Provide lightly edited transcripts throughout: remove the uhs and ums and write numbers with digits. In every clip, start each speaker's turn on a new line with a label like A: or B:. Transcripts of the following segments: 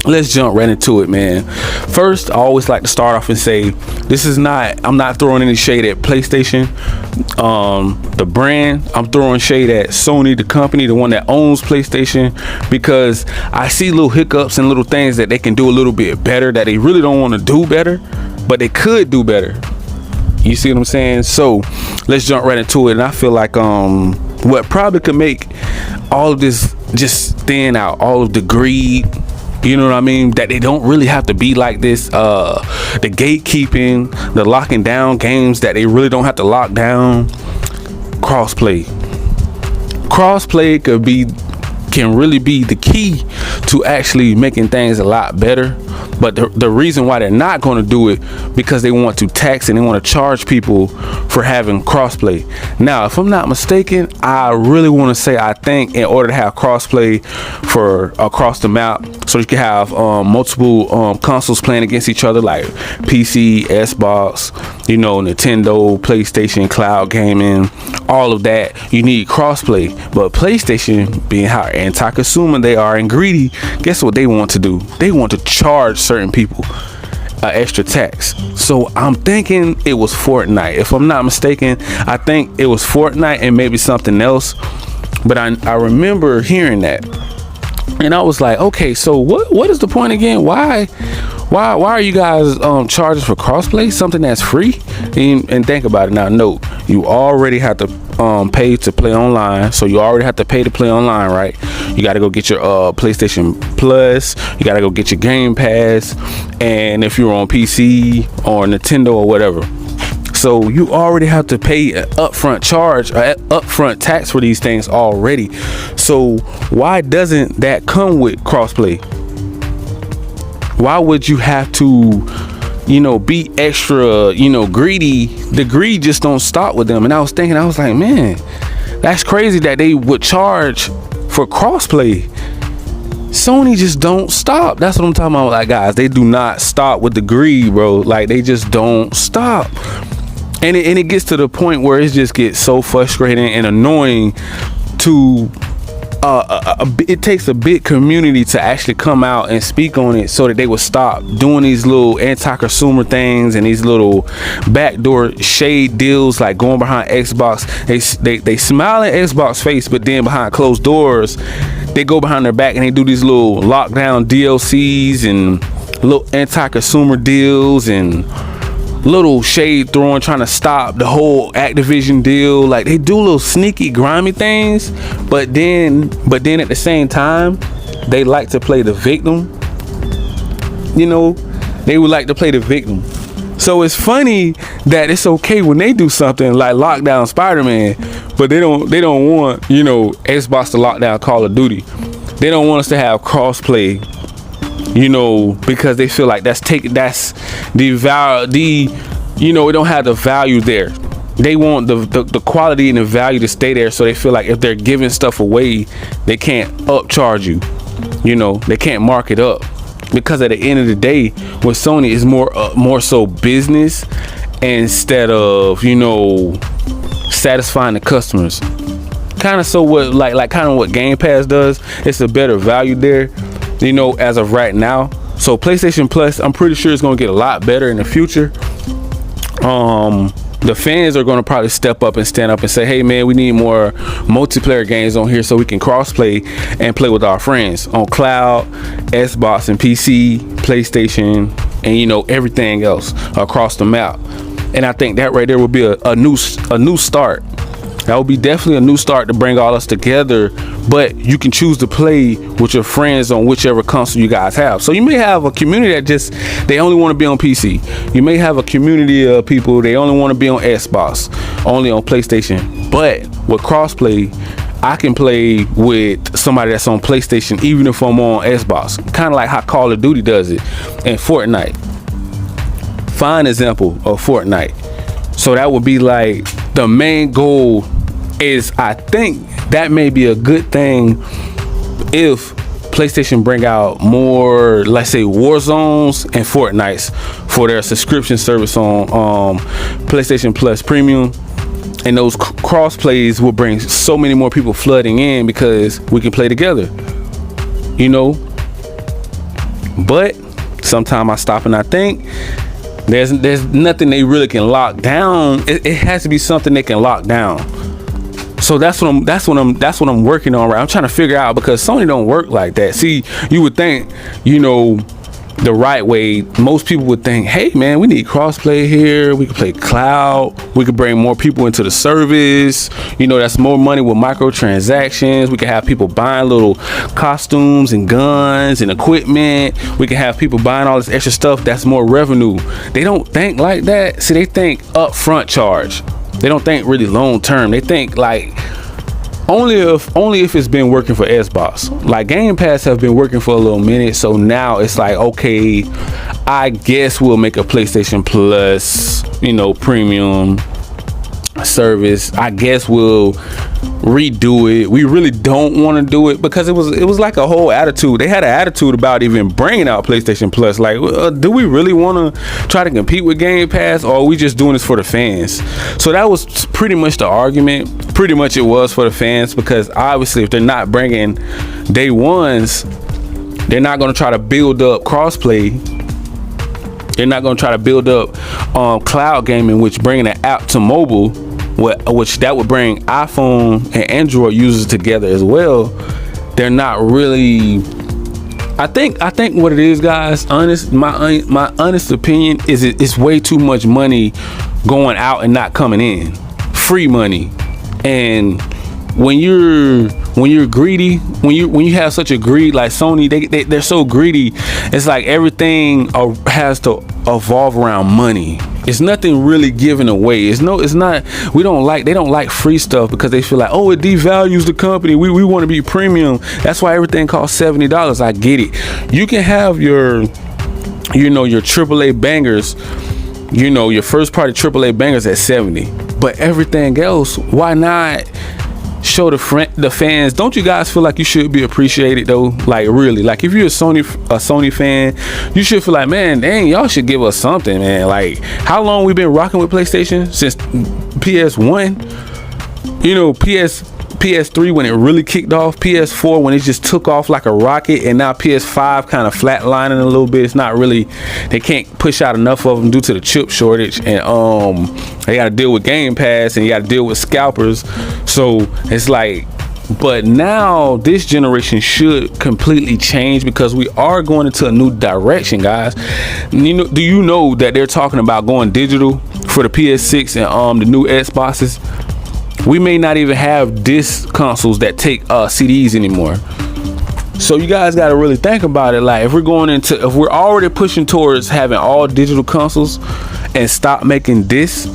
A: let's jump right into it, man. First, I always like to start off and say I'm not throwing any shade at PlayStation, the brand. I'm throwing shade at Sony, the company, the one that owns PlayStation, because I see little hiccups and little things that they can do a little bit better, that they really don't want to do better, but they could do better. You see what I'm saying? So let's jump right into it. And I feel like what probably could make all of this just thin out, all of the greed, you know what I mean, that they don't really have to be like this, the gatekeeping, the locking down games that they really don't have to lock down. Crossplay can really be the key to actually making things a lot better. But the reason why they're not going to do it, because they want to tax and they want to charge people for having crossplay. Now, if I'm not mistaken, I really want to say, I think in order to have crossplay for across the map, so you can have multiple consoles playing against each other, like PC, Xbox, Nintendo, PlayStation, cloud gaming, all of that, you need crossplay. But PlayStation, being how anti-consumer they are and greedy, guess what they want to do? They want to charge certain people extra tax. So I'm thinking it was Fortnite. If I'm not mistaken, I think it was Fortnite and maybe something else. But I remember hearing that, and I was like, okay, so what is the point again? Why are you guys charging for crossplay, something that's free? And think about it now. Note, you already have to pay to play online, so you already have to pay to play online, right? You got to go get your PlayStation Plus, you got to go get your Game Pass, and if you're on PC or Nintendo or whatever, so you already have to pay an upfront charge, upfront tax for these things already. So why doesn't that come with crossplay? Why would you have to, be extra, greedy? The greed just don't stop with them. And I was like, man, that's crazy that they would charge for crossplay. Sony just don't stop. That's what I'm talking about. Like, guys, they do not stop with the greed, bro. Like, they just don't stop. And it gets to the point where it just gets so frustrating and annoying to it takes a big community to actually come out and speak on it, so that they would stop doing these little anti-consumer things and these little backdoor shade deals, like going behind Xbox. They smile in Xbox face, but then behind closed doors they go behind their back and they do these little lockdown DLCs and little anti-consumer deals and little shade throwing, trying to stop the whole Activision deal. Like, they do little sneaky, grimy things, but then at the same time, they like to play the victim. They would like to play the victim. So it's funny that it's okay when they do something like lock down Spider-Man, but they don't want, Xbox to lock down Call of Duty. They don't want us to have crossplay, because they feel like that's the value, it don't have the value there. They want the quality and the value to stay there, so they feel like if they're giving stuff away, they can't upcharge you. They can't mark it up, because at the end of the day, with Sony is more so business instead of satisfying the customers. Kind of so what kind of what Game Pass does. It's a better value there, as of right now. So PlayStation Plus, I'm pretty sure it's going to get a lot better in the future. The fans are going to probably step up and stand up and say, hey man, we need more multiplayer games on here so we can cross-play and play with our friends on cloud, Xbox and PC, PlayStation, and everything else across the map. And I think that right there will be a new start. That would be definitely a new start to bring all us together. But you can choose to play with your friends on whichever console you guys have. So you may have a community that they only want to be on PC. You may have a community of people, they only want to be on Xbox, only on PlayStation. But with crossplay, I can play with somebody that's on PlayStation even if I'm on Xbox. Kind of like how Call of Duty does it and Fortnite. Fine example of Fortnite. So that would be like the main goal is, I think that may be a good thing if PlayStation bring out more, let's say, War Zones and Fortnites for their subscription service on PlayStation Plus Premium. And those cross plays will bring so many more people flooding in because we can play together. But sometimes I stop and I think there's nothing they really can lock down. It has to be something they can lock down. So that's what I'm working on, right? I'm trying to figure out, because Sony don't work like that. See, you would think, the right way, most people would think, hey man, we need crossplay here. We can play cloud. We could bring more people into the service. That's more money with microtransactions. We can have people buying little costumes and guns and equipment. We can have people buying all this extra stuff. That's more revenue. They don't think like that. See, they think upfront charge. They don't think really long term. They think like only if it's been working for Xbox. Like Game Pass have been working for a little minute, so now it's like, okay, I guess we'll make a PlayStation Plus, premium service. I guess we'll redo it. We really don't want to do it because it was like a whole attitude. They had an attitude about even bringing out PlayStation Plus. Like, do we really want to try to compete with Game Pass, or are we just doing this for the fans? So that was pretty much the argument. Pretty much it was for the fans, because obviously if they're not bringing day ones, they're not going to try to build up crossplay. They're not going to try to build up cloud gaming, which bringing an app to mobile, which that would bring iPhone and Android users together as well. They're not really. I think what it is, guys. My honest opinion is it's way too much money going out and not coming in. Free money, and when you're greedy, when you have such a greed like Sony, they're so greedy. It's like everything has to evolve around money. It's nothing really given away. They don't like free stuff, because they feel like, oh, it devalues the company. We want to be premium. That's why everything costs $70. I get it. You can have your AAA bangers, your first party AAA bangers at 70, but everything else, why not show the fans? Don't you guys feel like you should be appreciated though? Like, really, like if you're a Sony fan, you should feel like, man, dang, y'all should give us something, man. Like, how long we been rocking with PlayStation? Since PS1, PS3 when it really kicked off, PS4 when it just took off like a rocket, and now PS5 kind of flatlining a little bit. It's not really, they can't push out enough of them due to the chip shortage, and they got to deal with Game Pass, and you got to deal with scalpers. So it's like, but now this generation should completely change, because we are going into a new direction, guys. Do you know that they're talking about going digital for the PS6 and the new Xboxes? We may not even have disc consoles that take CDs anymore. So you guys got to really think about it. Like, if we're already pushing towards having all digital consoles and stop making discs,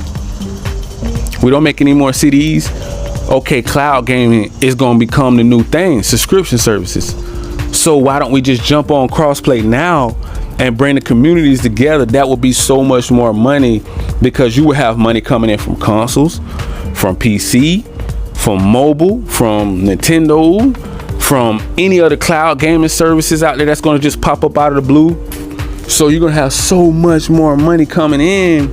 A: we don't make any more CDs. Okay, cloud gaming is going to become the new thing, subscription services. So why don't we just jump on crossplay now and bring the communities together? That would be so much more money, because you would have money coming in from consoles, from PC, from mobile, from Nintendo, from any other cloud gaming services out there that's going to just pop up out of the blue. So you're going to have so much more money coming in,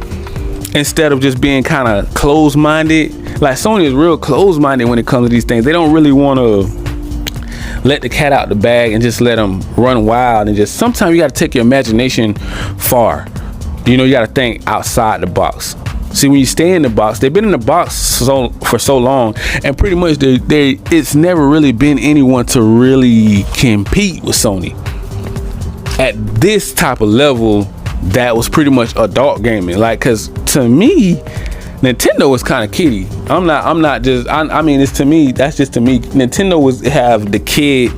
A: instead of just being kind of closed-minded. Like, Sony is real closed-minded when it comes to these things. They don't really want to let the cat out the bag and just let them run wild. And just sometimes you got to take your imagination far. You got to think outside the box. See, when you stay in the box, they've been in the box for so long, and pretty much it's never really been anyone to really compete with Sony at this type of level. That was pretty much adult gaming. Like, because to me, Nintendo was kind of kiddie. It's to me, that's just to me. Nintendo have the kid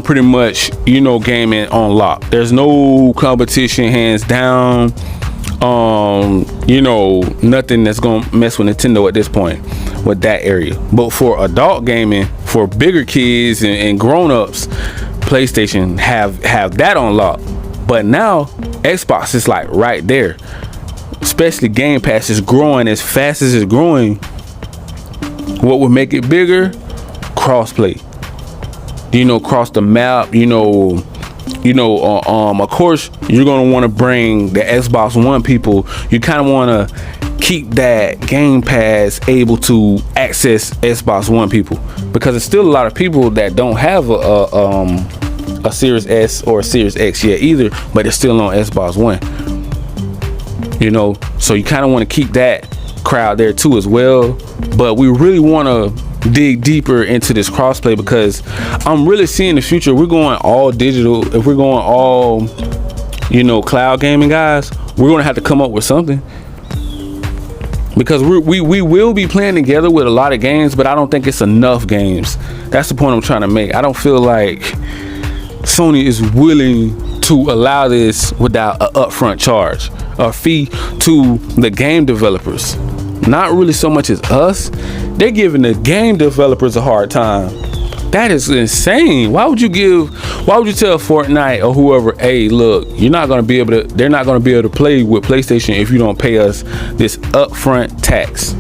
A: pretty much, gaming on lock. There's no competition, hands down. Nothing that's gonna mess with Nintendo at this point with that area. But for adult gaming, for bigger kids and grown-ups, PlayStation have that on lock. But now Xbox is like right there. Especially Game Pass is growing as fast as it's growing. What would make it bigger? Crossplay. Cross the map. Of course, you're gonna want to bring the Xbox One people. You kind of want to keep that Game Pass able to access Xbox One people, because there's still a lot of people that don't have a a Series S or a Series X yet either, but it's still on Xbox One. You know, so you kind of want to keep that crowd there too as well. But we really want to dig deeper into this crossplay, because I'm really seeing the future. We're going all digital. If we're going all, you know, cloud gaming, guys, we're going to have to come up with something, because we will be playing together with a lot of games, but I don't think it's enough games. That's the point I'm trying to make. I don't feel like Sony is willing to allow this without an upfront charge, a fee to the game developers. Not really so much as us. They're giving the game developers a hard time. That is insane. Why would you tell Fortnite or whoever, hey, look, they're not going to be able to play with PlayStation if you don't pay us this upfront tax?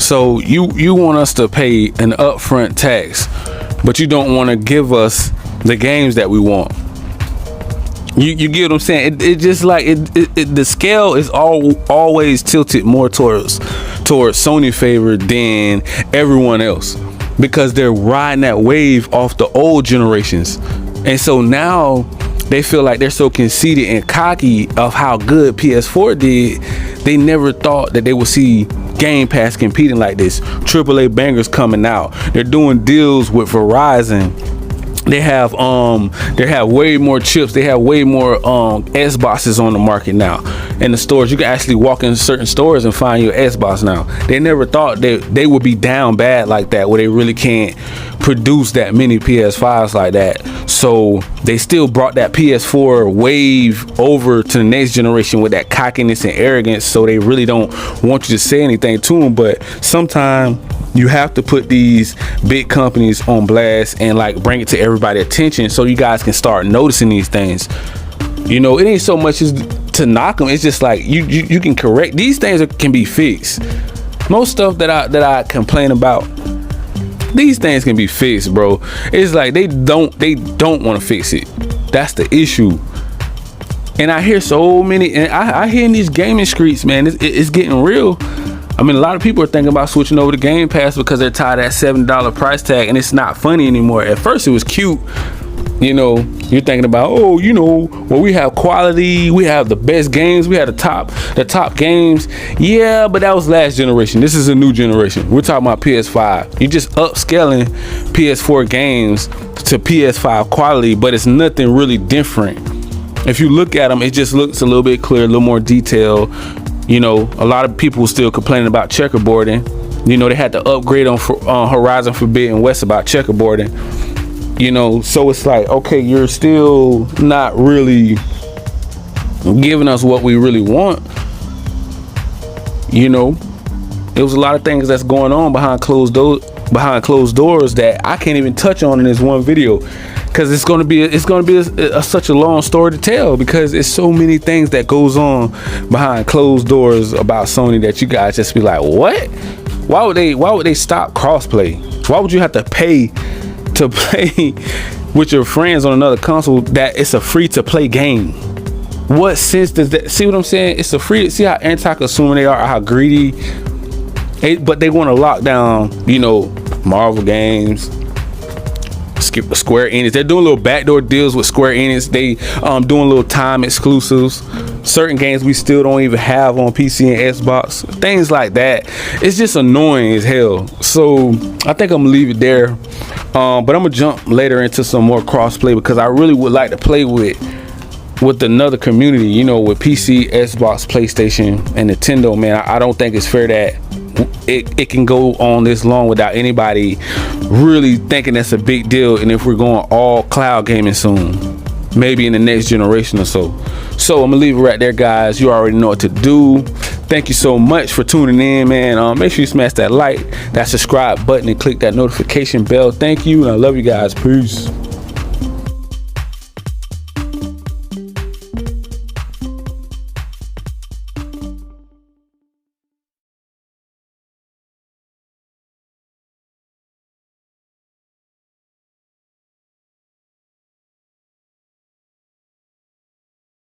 A: So you want us to pay an upfront tax, but you don't want to give us the games that we want. You get what I'm saying? It just like the scale is always tilted more towards Sony favor than everyone else, because they're riding that wave off the old generations, and so now they feel like they're so conceited and cocky of how good PS4 did. They never thought that they would see Game Pass competing like this. AAA bangers coming out. They're doing deals with Verizon. They have way more chips. They have way more Xboxes on the market now in the stores. You can actually walk in certain stores and find your Xbox now. They never thought that they would be down bad like that, where they really can't produce that many PS5s like that. So they still brought that PS4 wave over to the next generation with that cockiness and arrogance. So they really don't want you to say anything to them. But sometimes you have to put these big companies on blast and like bring it to everybody's attention, so you guys can start noticing these things. You know, it ain't so much as to knock them. It's just like you can correct these things. Can be fixed. Most stuff that I complain about, these things can be fixed, bro. It's like they don't want to fix it. That's the issue. And I hear so many, and I hear in these gaming streets, man, it's getting real. I mean, a lot of people are thinking about switching over to Game Pass because they're tired of that $7 price tag, and it's not funny anymore. At first, it was cute. You know, you're thinking about, oh, you know, well, we have quality, we have the best games, we have the top games. Yeah, but that was last generation. This is a new generation. We're talking about PS5. You're just upscaling PS4 games to PS5 quality, but it's nothing really different. If you look at them, it just looks a little bit clear, a little more detail. You know, a lot of people still complaining about checkerboarding. You know, they had to upgrade on Horizon Forbidden West about checkerboarding. You know, so it's like, okay, you're still not really giving us what we really want. You know, there was a lot of things that's going on behind closed doors that I can't even touch on in this one video, because it's gonna be such a long story to tell, because it's so many things that goes on behind closed doors about Sony that you guys just be like, what? Why would they stop crossplay? Why would you have to pay to play with your friends on another console that it's a free to play game? What sense does that? See what I'm saying? It's a free. See how anti-consuming they are, how greedy. But they want to lock down, you know, Marvel games, Square Enix. They're doing little backdoor deals with Square Enix. They doing little time exclusives. Certain games we still don't even have on PC and Xbox. Things like that. It's just annoying as hell. So I think I'm gonna leave it there. But I'm gonna jump later into some more crossplay, because I really would like to play with another community, you know, with PC, Xbox, PlayStation, and Nintendo. Man, I don't think it's fair that it can go on this long without anybody really thinking that's a big deal. And if we're going all cloud gaming soon, maybe in the next generation or so. So I'm gonna leave it right there, guys. You already know what to do. Thank you so much for tuning in, man. Make sure you smash that like, that subscribe button, and click that notification bell. Thank you, and I love you guys. Peace.